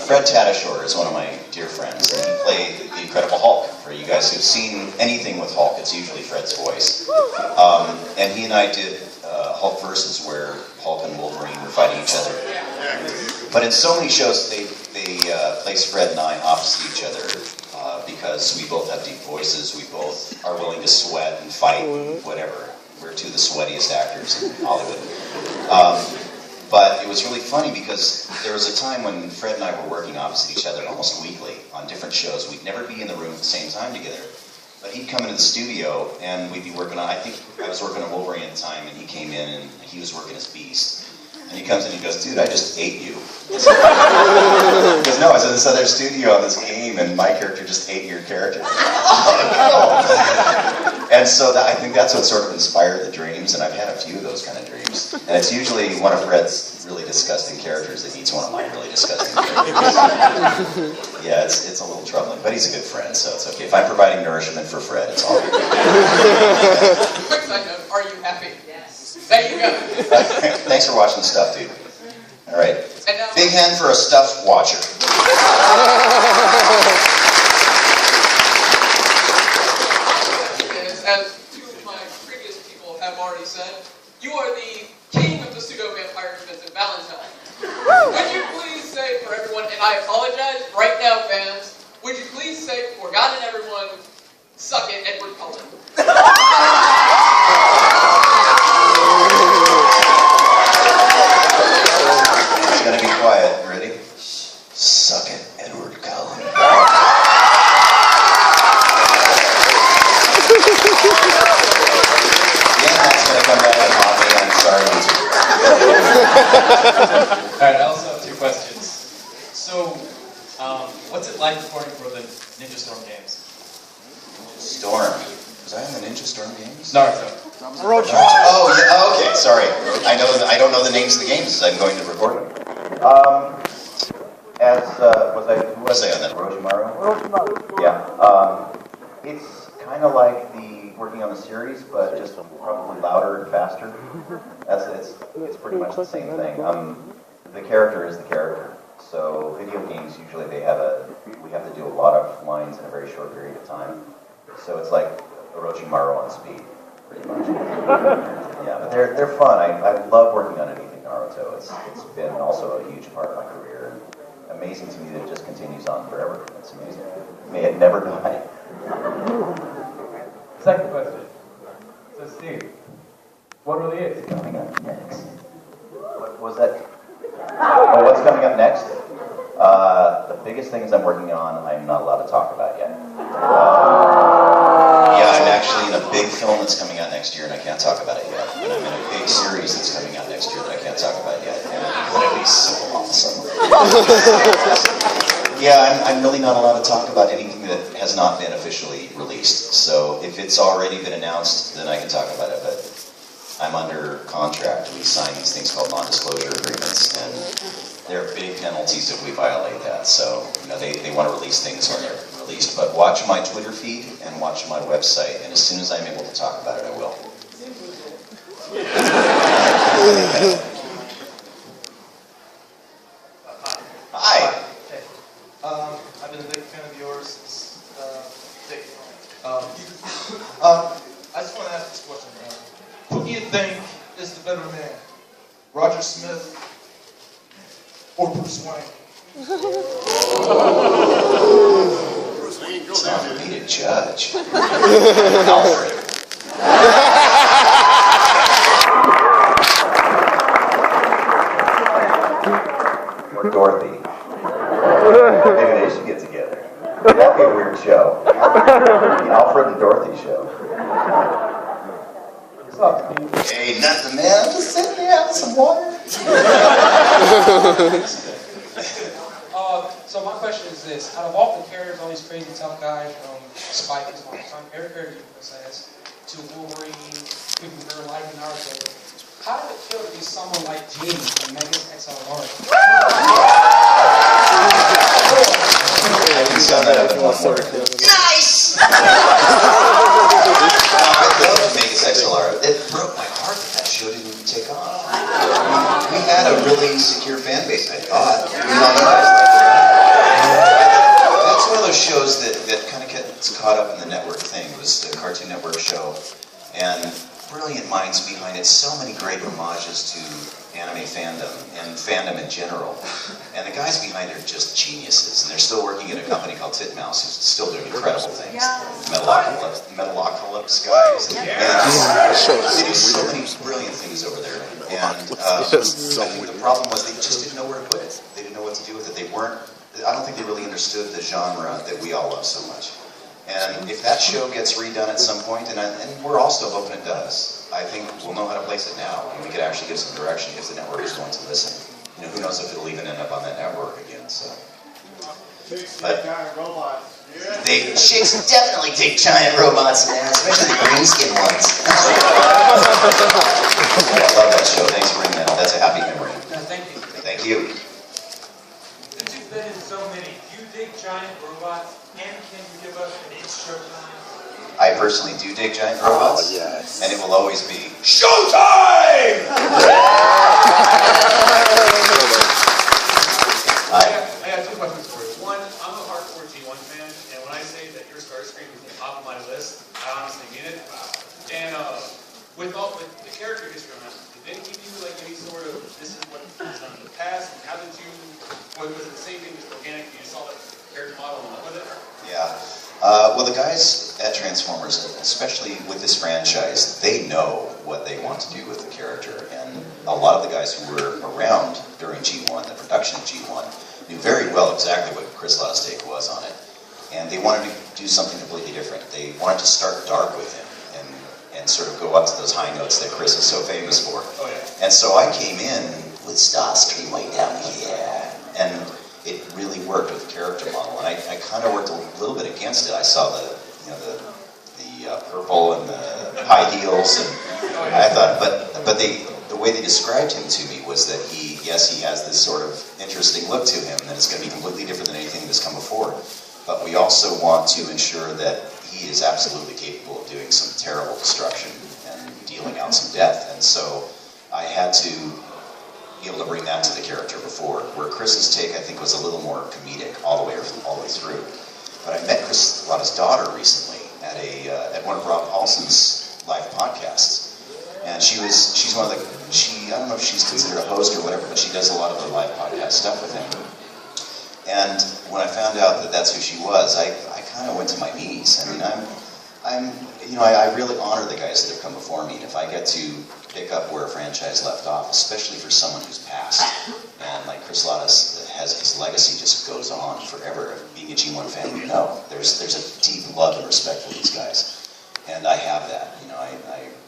Fred Tatasciore is one of my dear friends, and he played the Incredible Hulk. For you guys who've seen anything with Hulk, it's usually Fred's voice. And he and I did Hulk versus where Hulk and Wolverine were fighting each other. But in so many shows, they place Fred and I opposite each other because we both have deep voices. We both are willing to sweat and fight, whatever. We're two of the sweatiest actors in Hollywood. But it was really funny because there was a time when Fred and I were working opposite each other almost weekly on different shows. We'd never be in the room at the same time together. But he'd come into the studio and we'd be working on, I think I was working on Wolverine at the time, and he came in and he was working as Beast. And he comes in and he goes, dude, I just ate you. He goes, no, I was in this other studio on this game and my character just ate your character. And so I think that's what sort of inspired the dreams, and I've had a few of those kind of dreams. And it's usually one of Fred's really disgusting characters that eats one of my really disgusting characters. Yeah, it's a little troubling, but he's a good friend, so it's okay. If I'm providing nourishment for Fred, it's all good.
Quick side note, are you happy? Yes. There you go.
Thanks for watching the stuff, dude. All right. Big hand for a stuffed watcher.
As two of my previous people have already said, you are the king of the pseudo-vampire Vincent Valentine. Would you please say for everyone, and I apologize right now, fans, would you please say for God and everyone, suck it, Edward Cullen.
It's gonna be quiet. Ready? Suck it, Edward Cullen. That's gonna come back and haunt me. I'm sorry.
Alright, I also have two questions. So, what's it like recording for the Ninja Storm games?
Storm. Was I in the Ninja Storm games?
Naruto.
Oh, yeah, okay, sorry. I don't know the names of the games as I'm going to record them. Who was I on that? Orochimaru? Yeah. It's kind of like working on the series, but just probably louder and faster. It's pretty much the same thing. The character is the character. So video games usually we have to do a lot of lines in a very short period of time. So it's like Orochimaru on speed, pretty much. Yeah, but they're fun. I love working on anything Naruto. It's been also a huge part of my career. And amazing to me that it just continues on forever. It's amazing. May it never die.
Second question. So Steve, what really is
coming up next? What was that? Oh, what's coming up next? The biggest things I'm working on, I'm not allowed to talk about yet. Yeah, I'm actually in a big film that's coming out next year, and I can't talk about it yet. And I'm in a big series that's coming out next year that I can't talk about yet. And it's going to be so awesome. Yeah, I'm really not allowed to talk about anything that has not been officially released. So if it's already been announced, then I can talk about it. But I'm under contract. We sign these things called non-disclosure agreements, and there are big penalties if we violate that. So they want to release things when they're released. But watch my Twitter feed and watch my website, and as soon as I'm able to talk about it, I will. Hi.
I've been a big fan of yours since day one. I just want to ask this question. Who do you think is the better man? Roger Smith or Bruce Wayne?
It's not for me to judge. Alfred. Or Dorothy. Maybe they should get together. That'd be a weird show. The Alfred and Dorothy show.
What's up, Steve?
Hey, nothing, man. I'm just sitting there having some water.
So my question is this: out of all the characters, all these crazy tough guys from Spike is my time, every character you possess, to Wolverine, even her life in Naruto, how did it feel to be someone like Genie from Megas XLR?
I can sum that up in one word. Nice! Megas XLR. It broke my heart that that show didn't even take off. We had a really secure fan base, I thought. That's one of those shows that kind of gets caught up in the network thing. It was the Cartoon Network show, and brilliant minds behind it. So many great homages to anime fandom and fandom in general. And the guys behind it are just geniuses, and they're still working at a company called Titmouse, who's still doing incredible things. Metalocalypse guys. And they do so many brilliant things over there. And I think the problem was they just didn't know where to put it. They didn't know what to do with it. I don't think they really understood the genre that we all love so much. And if that show gets redone at some point, and we're all still hoping it does, I think we'll know how to place it now, and we could actually give some direction if the network is going to listen. You know, who knows if it'll even end up on that network again, so. But
chicks definitely dig giant robots, man, especially the green skin ones.
I love that show. Thanks for bringing that up. That's a happy memory.
Thank you.
Thank you.
Since you've been in so many, do you dig giant robots, and can you give us an it's showtime?
I personally do dig giant robots,
yes.
And it will always be showtime!
I have two questions for you. One, I'm a hardcore G1 fan, and when I say that your Starscream is the top of my list, I honestly mean it. And with the character history on that, did they give you like any sort of, this is what was done in the past, and how did you, was it the same thing, just organic, you saw the character model and went with it?
Yeah. Well, the guys at Transformers, especially with this franchise, they know what they want to do with the character. And a lot of the guys who were around during G1, the production of G1, knew very well exactly what Chris Lauda's take was on it. And they wanted to do something completely different. They wanted to start dark with him and sort of go up to those high notes that Chris is so famous for.
Oh, yeah.
And so I came in with Starscream way down here. And it really worked with the character model, and I kind of worked a little bit against it. I saw the purple and the high heels, and I thought, but the way they described him to me was that he has this sort of interesting look to him, and it's going to be completely different than anything that's come before. But we also want to ensure that he is absolutely capable of doing some terrible destruction and dealing out some death, and so I had to be able to bring that to the character before, where Chris's take, I think, was a little more comedic all the way through. But I met Chris Lauda's daughter recently at one of Rob Paulson's live podcasts, and she's one of the, I don't know if she's considered a host or whatever, but she does a lot of the live podcast stuff with him. And when I found out that that's who she was, I kind of went to my knees. I mean, I really honor the guys that have come before me, and if I get to pick up where a franchise left off, especially for someone who's passed, and like Chris Lauda has, his legacy just goes on forever. Being a G1 fan, you know, there's a deep love and respect for these guys, and I have that. You know, I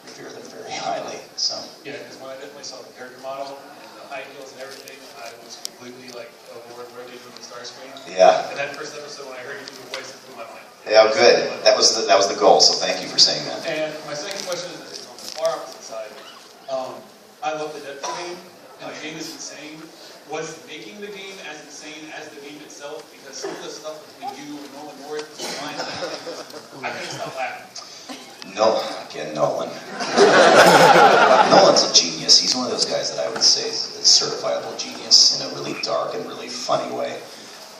revere them very highly. So
yeah, because when I definitely saw the character model and the high heels and everything, I was completely like rotated with the Starscream.
Yeah.
And that first episode, when I heard you do the voice, it blew my mind.
yeah, good. That was the goal. So thank you for saying that.
And my second question is on the far opposite side. I love the Deadpool game, and the game is insane. Was making the game as insane as the game itself? Because some of the stuff between you and Nolan North was fine. I couldn't stop laughing.
No, again, Nolan. Nolan's a genius. He's one of those guys that I would say is a certifiable genius in a really dark and really funny way.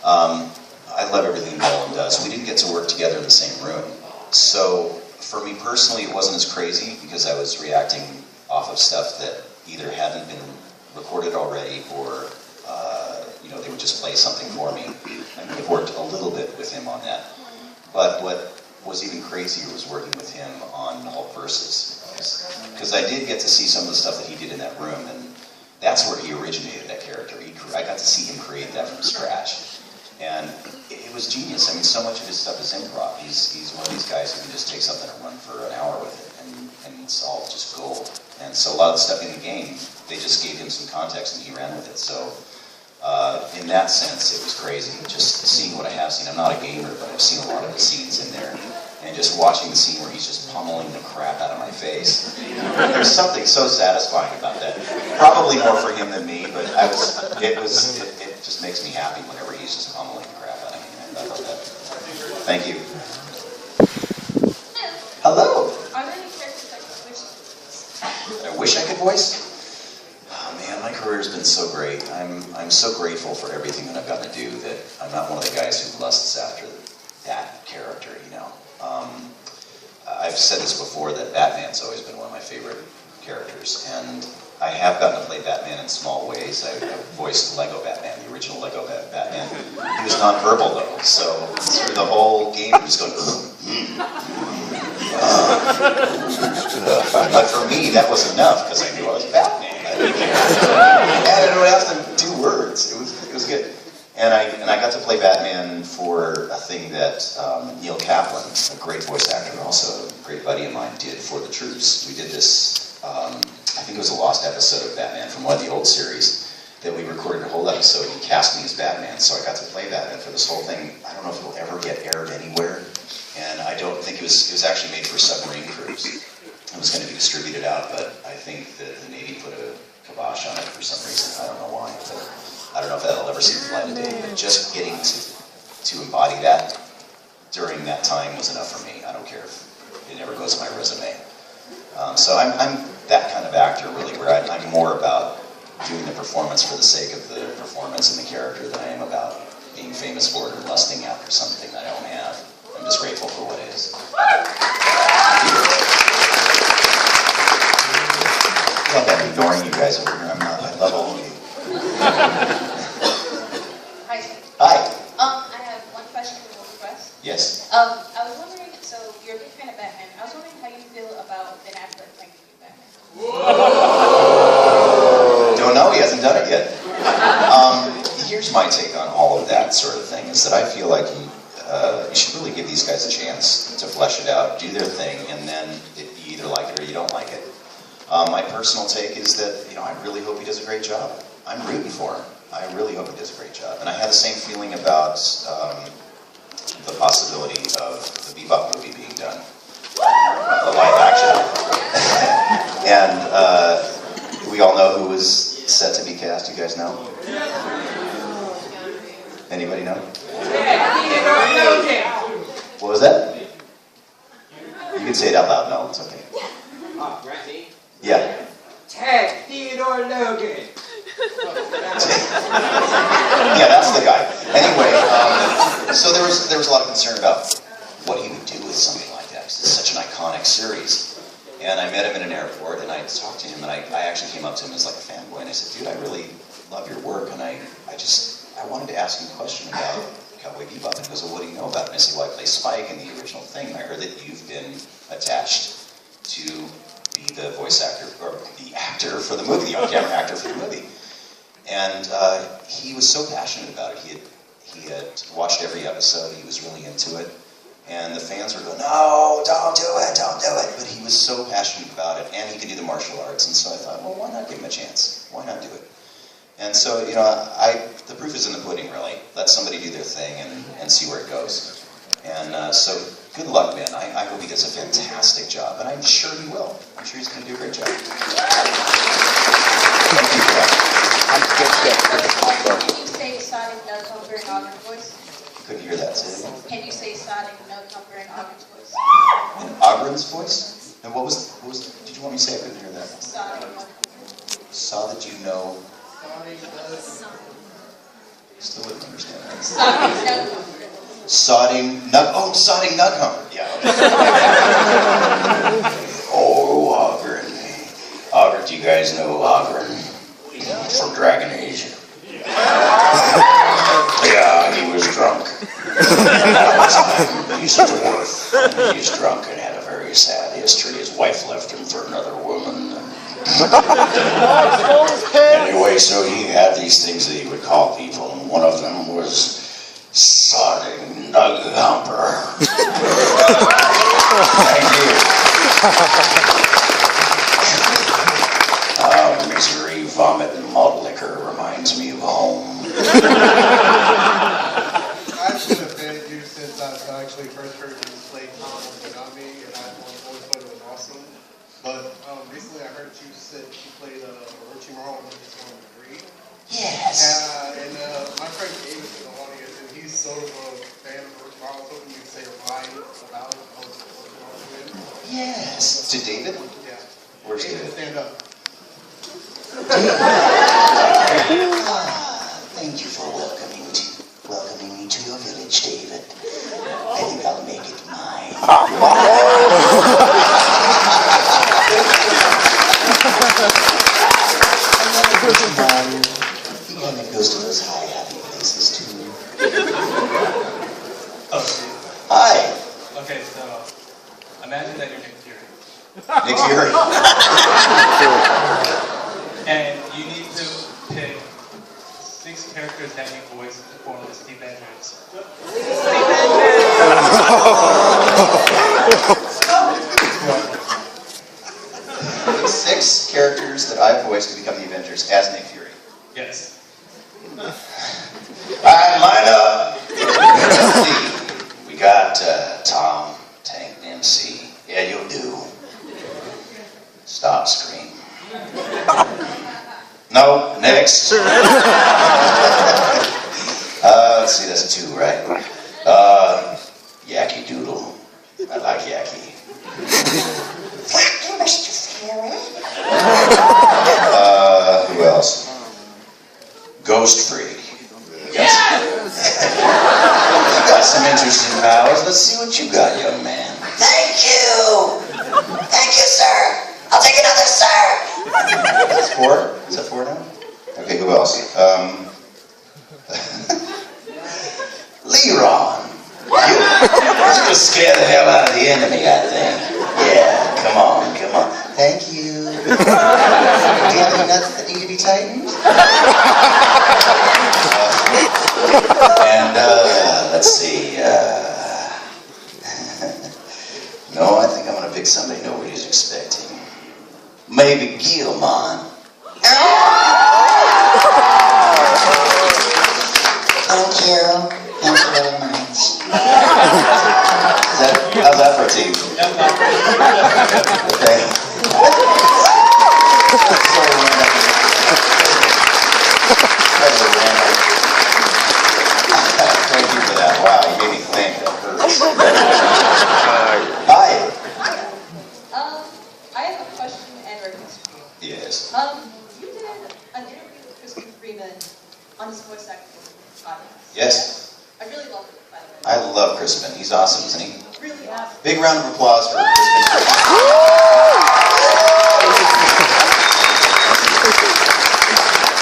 I love everything Nolan does. We didn't get to work together in the same room. So for me personally, it wasn't as crazy because I was reacting off of stuff that either hadn't been recorded already or they would just play something for me. I would have worked a little bit with him on that. But what was even crazier was working with him on Hulk Versus. Because I did get to see some of the stuff that he did in that room, and that's where he originated that character. I got to see him create that from scratch. And it was genius. I mean, so much of his stuff is improv. He's one of these guys who can just take something and run for an hour with it, and it's all just gold. And so a lot of the stuff in the game, they just gave him some context and he ran with it. So in that sense, it was crazy. Just seeing what I have seen. I'm not a gamer, but I've seen a lot of the scenes in there. And just watching the scene where he's just pummeling the crap out of my face. There's something so satisfying about that. Probably more for him than me, but it just makes me happy whenever he's just pummeling the crap out of me. I love that. Thank you. Hello.
Are there any characters that you wish you could voice?
That I wish I could voice? Oh man, my career's been so great. I'm so grateful for everything that I've gotten to do that I'm not one of the guys who lusts after that character, you know. I've said this before that Batman's always been one of my favorite characters, and I have gotten to play Batman in small ways. I voiced Lego Batman, the original Lego Batman. He was non-verbal though, so through the whole game he was going, but for me that was enough because I knew I was Batman. And I don't have to do words. It was good. And I got to play Batman for a thing that Neil Kaplan, a great voice actor, also a great buddy of mine, did for the troops. We did this, I think it was a lost episode of Batman from one of the old series that we recorded a whole episode. He cast me as Batman, so I got to play Batman for this whole thing. I don't know if it'll ever get aired anywhere, and I don't think it was actually made for submarine crews. It was going to be distributed out, but I think that the Navy put a kibosh on it for some reason. I don't know why, but I don't know if that'll ever see the light of day, but just getting to embody that during that time was enough for me. I don't care if it never goes on my resume. So I'm that kind of actor, really, where I'm more about doing the performance for the sake of the performance and the character than I am about being famous for it or lusting after something that I don't have. I'm just grateful for what is. I feel like I'm ignoring you guys over here. I'm not. I love all of you.
Hi.
Hi.
I have one question and one request.
Yes.
I was wondering, so you're a big fan of Batman. I was wondering how you feel about Ben Affleck playing the new Batman.
Don't know. He hasn't done it yet. Here's my take on all of that sort of thing: is that I feel like you should really give these guys a chance to flesh it out, do their thing, and then you either like it or you don't like it. My personal take is that, you know, I really hope he does a great job. I'm rooting for him. I really hope he does a great job. And I have the same feeling about the possibility of the Bebop movie being done. The live action. And we all know who was set to be cast. You guys know? Anybody know? What was that? You can say it out loud. No, it's okay. Yeah.
Ted Theodore Logan.
Yeah, that's the guy. Anyway, so there was a lot of concern about what he would do with something like that, because it's such an iconic series. And I met him in an airport, and I talked to him, and I actually came up to him as like a fanboy, and I said, dude, I really love your work, and I wanted to ask him a question about Cowboy Bebop. And he goes, well, what do you know about it? And I said, well, I play Spike in the original thing, and I heard that you've been attached to be the voice actor, or the actor for the movie, the on-camera actor for the movie. And he was so passionate about it. He had watched every episode. He was really into it. And the fans were going, no, don't do it, don't do it. But he was so passionate about it, and he could do the martial arts. And so I thought, well, why not give him a chance? Why not do it? And so, you know, the proof is in the pudding, really. Let somebody do their thing and see where it goes. And so, good luck, Ben. I hope he does a fantastic job, and I'm sure he will. I'm sure he's going to do a great job. Thank you for that.
Can you say Sonic Nutcracker in Ogren's voice?
Couldn't hear that. Say it again.
Can you say Sonic Nutcracker in Ogren's voice?
In Ogren's voice? And what was? Did you want me to say? I couldn't hear that.
Sonic.
Saw that you know. Still wouldn't understand that. Sodding Nughumper. Yeah. Oh, Ogren. Ogren, do you guys know Ogren from Dragon Age? Yeah, he was drunk. He's a dwarf. He's drunk and had a very sad history. His wife left him for another woman. Anyway, so he had these things that he would call people, and one of them was Sodding Nughumper. Thank you. Misery, vomit, and malt liquor reminds me of home.
I've been a fan of you since I've actually first heard you play Tom on Me, and I've always thought it was awesome. But recently I heard you said you played Orochimaru in this one of 3.
Yes.
And my friend David in the audience, and he's sort of a fan of Orochimaru. I was hoping you could say a line about Orochimaru.
Yes. To David?
Yeah.
Where's David?
Stand up.
He kind of goes to those high, happy places too.
Oh, Steve.
Hi.
Okay, so imagine that you're Nick Fury.
Nick Fury.
And you need to pick 6 characters that you voice to form the Steve Avengers.
6 characters that I voiced to become the Avengers as Nick Fury.
Yes.
Alright, line up. Let's see. We got Tom, Tank, and MC. Yeah, you'll do. Stop scream. No, next. Let's see, that's 2, right? Yaki Doodle. I like Yaki. Who else? Ghost Free. Yes. You got some interesting powers. Let's see what you got, young man. Thank you! Thank you, sir! I'll take another, sir!
That's 4? Is that 4 now? Okay, who else?
Leron. You're gonna scare the hell out of the enemy, I think. Yeah, come on, come on. Thank you. Do you have any nuts that need to be tightened? And, let's see, no, I think I'm gonna pick somebody nobody's expecting. Maybe Gilman. Thank you. Thank you very much.
How's that for a team? Okay. Thank you for that. Wow, you made me think. That hurts. Hi.
I have a question and request for you.
Yes.
You did an interview with Kristen Freeman on his voice acting podcast.
Yes.
I really loved it, by the way.
I love Crispin. He's awesome, isn't he?
Really awesome.
Big round of applause for Crispin.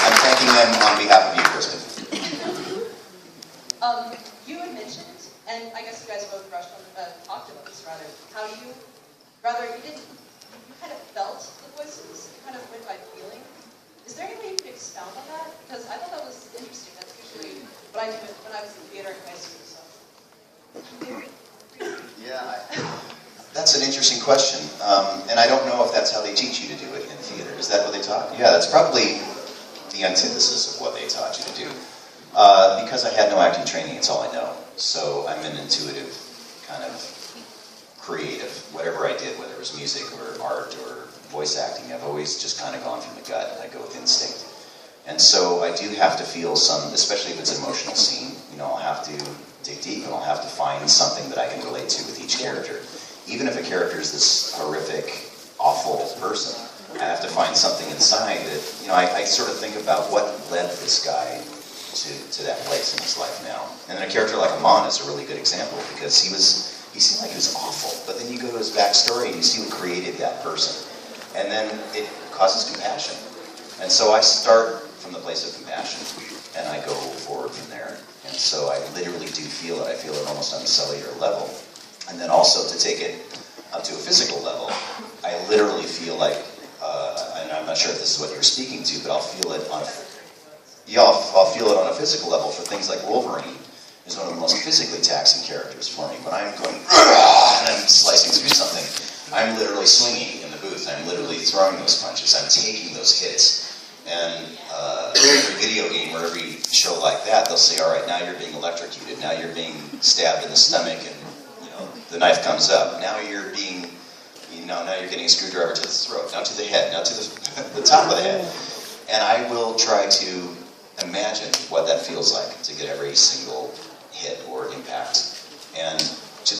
I'm thanking them on behalf of you, Crispin.
You had mentioned, and I guess you guys both talked about this rather, how you kind of felt the voices, you kind of went by feeling. Is there any way you could expound on that? Because I thought that was interesting. That's usually what I do when I was in theater in high school. So.
Yeah, that's an interesting question. And I don't know if that's how they teach you to do it in theater. Is that what they taught? Yeah, that's probably the antithesis of what they taught you to do. Because I had no acting training, it's all I know. So I'm an intuitive kind of creative. Whatever I did, whether it was music or art or voice acting, I've always just kind of gone from the gut. I go with instinct. And so I do have to feel some, especially if it's an emotional scene, I'll have to dig deep and I'll have to find something that I can relate to with each character. Even if a character is this horrific, awful person, I have to find something inside that, I sort of think about what led this guy to that place in his life now. And then a character like Amon is a really good example because he seemed like he was awful, but then you go to his backstory and you see what created that person. And then it causes compassion. And so I start from the place of compassion and I go forward from there. And so I literally do feel it. I feel it almost on a cellular level. And then also to take it up to a physical level, I literally feel like, and I'm not sure if this is what you're speaking to, but I'll feel it on a physical level for things like Wolverine is one of the most physically taxing characters for me. When I'm going, and I'm slicing through something, I'm literally swinging in the booth. I'm literally throwing those punches. I'm taking those hits. And every video game or every show like that, they'll say, all right, now you're being electrocuted. Now you're being stabbed in the stomach and, the knife comes up. Now you're being, now you're getting a screwdriver to the throat, now to the head, now to the top of the head. And I will try to imagine what that feels like to get every single hit or impact. And